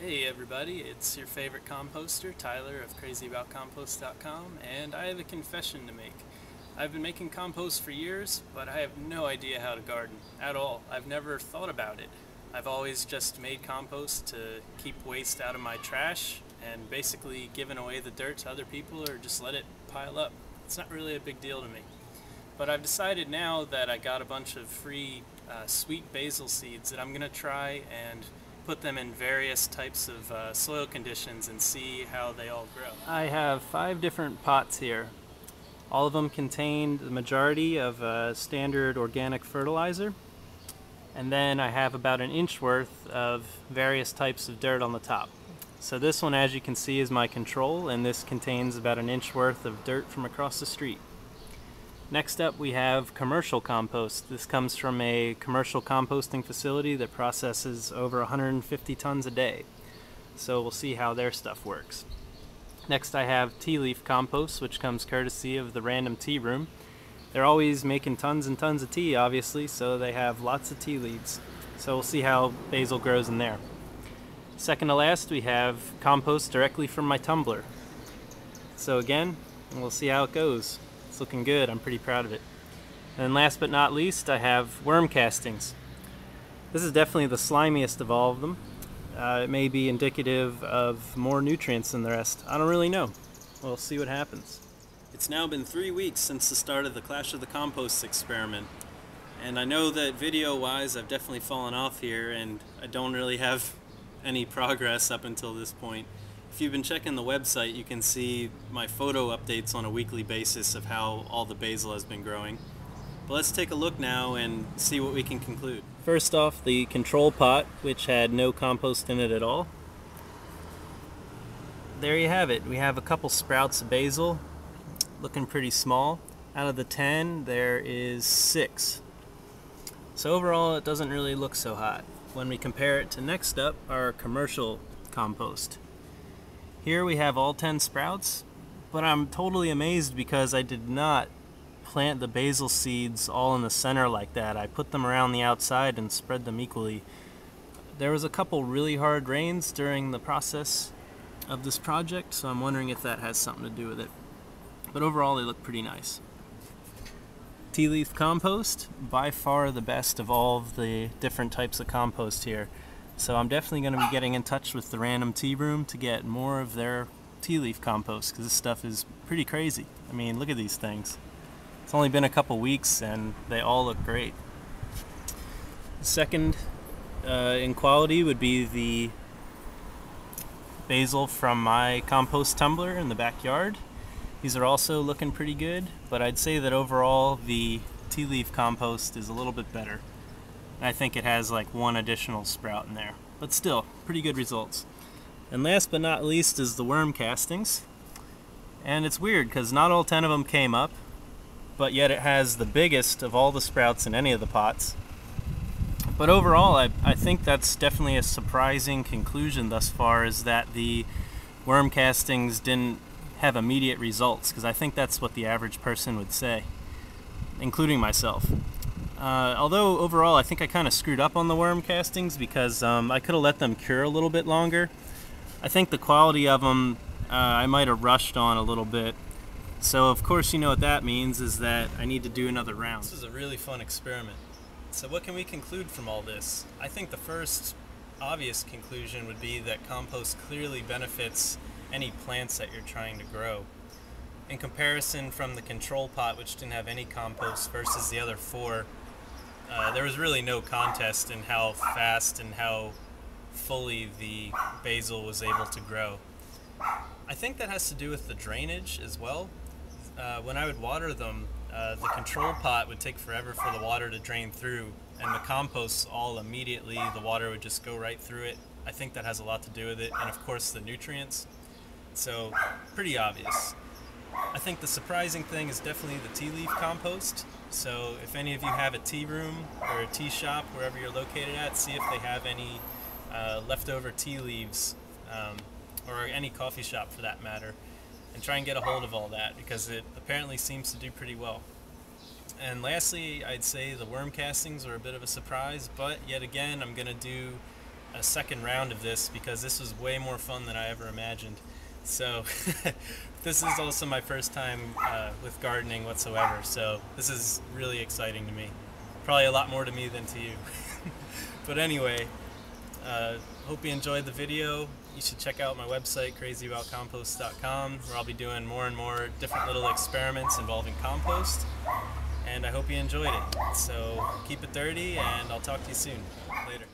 Hey everybody, it's your favorite composter, Tyler of crazyaboutcompost.com, and I have a confession to make. I've been making compost for years, but I have no idea how to garden at all. I've never thought about it. I've always just made compost to keep waste out of my trash and basically given away the dirt to other people or just let it pile up. It's not really a big deal to me. But I've decided now that I got a bunch of free sweet basil seeds that I'm going to try and put them in various types of soil conditions and see how they all grow. I have 5 different pots here. All of them contain the majority of standard organic fertilizer, and then I have about an inch worth of various types of dirt on the top. So this one, as you can see, is my control, and this contains about an inch worth of dirt from across the street. Next up we have commercial compost. This comes from a commercial composting facility that processes over 150 tons a day. So we'll see how their stuff works. Next I have tea leaf compost, which comes courtesy of the Random Tea Room. They're always making tons and tons of tea, obviously, so they have lots of tea leaves. So we'll see how basil grows in there. Second to last we have compost directly from my tumbler. So again, we'll see how it goes. It's looking good. I'm pretty proud of it. And last but not least, I have worm castings. This is definitely the slimiest of all of them. It may be indicative of more nutrients than the rest. I don't really know. We'll see what happens. It's now been 3 weeks since the start of the Clash of the Composts experiment. And I know that video-wise I've definitely fallen off here and I don't really have any progress up until this point. If you've been checking the website, you can see my photo updates on a weekly basis of how all the basil has been growing. But let's take a look now and see what we can conclude. First off, the control pot, which had no compost in it at all. There you have it. We have a couple sprouts of basil, looking pretty small. Out of the 10, there is 6. So overall, it doesn't really look so hot. When we compare it to next up, our commercial compost. Here we have all 10 sprouts, but I'm totally amazed because I did not plant the basil seeds all in the center like that. I put them around the outside and spread them equally. There was a couple really hard rains during the process of this project, so I'm wondering if that has something to do with it. But overall, they look pretty nice. Tea leaf compost, by far the best of all of the different types of compost here. So I'm definitely going to be getting in touch with the Random Tea Room to get more of their tea leaf compost, because this stuff is pretty crazy. I mean, look at these things. It's only been a couple weeks and they all look great. Second in quality would be the basil from my compost tumbler in the backyard. These are also looking pretty good, but I'd say that overall the tea leaf compost is a little bit better. I think it has like 1 additional sprout in there, but still pretty good results. And last but not least is the worm castings. And it's weird because not all 10 of them came up, but yet it has the biggest of all the sprouts in any of the pots. But overall, I think that's definitely a surprising conclusion thus far, is that the worm castings didn't have immediate results, because I think that's what the average person would say, including myself. Although overall I think I kind of screwed up on the worm castings, because I could have let them cure a little bit longer. I think the quality of them I might have rushed on a little bit. So of course you know what that means, is that I need to do another round. This is a really fun experiment. So what can we conclude from all this? I think the first obvious conclusion would be that compost clearly benefits any plants that you're trying to grow. In comparison from the control pot, which didn't have any compost, versus the other 4, there was really no contest in how fast and how fully the basil was able to grow. I think that has to do with the drainage as well. When I would water them, the control pot would take forever for the water to drain through, and the compost all immediately, the water would just go right through it. I think that has a lot to do with it, and of course the nutrients. So pretty obvious. I think the surprising thing is definitely the tea leaf compost. So if any of you have a tea room or a tea shop, wherever you're located at, see if they have any leftover tea leaves, or any coffee shop for that matter, and try and get a hold of all that, because it apparently seems to do pretty well. And lastly, I'd say the worm castings were a bit of a surprise, but yet again, I'm going to do a second round of this because this was way more fun than I ever imagined. So this is also my first time with gardening whatsoever, so this is really exciting to me. Probably a lot more to me than to you. But anyway, hope you enjoyed the video. You should check out my website, crazyaboutcompost.com, where I'll be doing more and more different little experiments involving compost. And I hope you enjoyed it. So keep it dirty, and I'll talk to you soon. Later.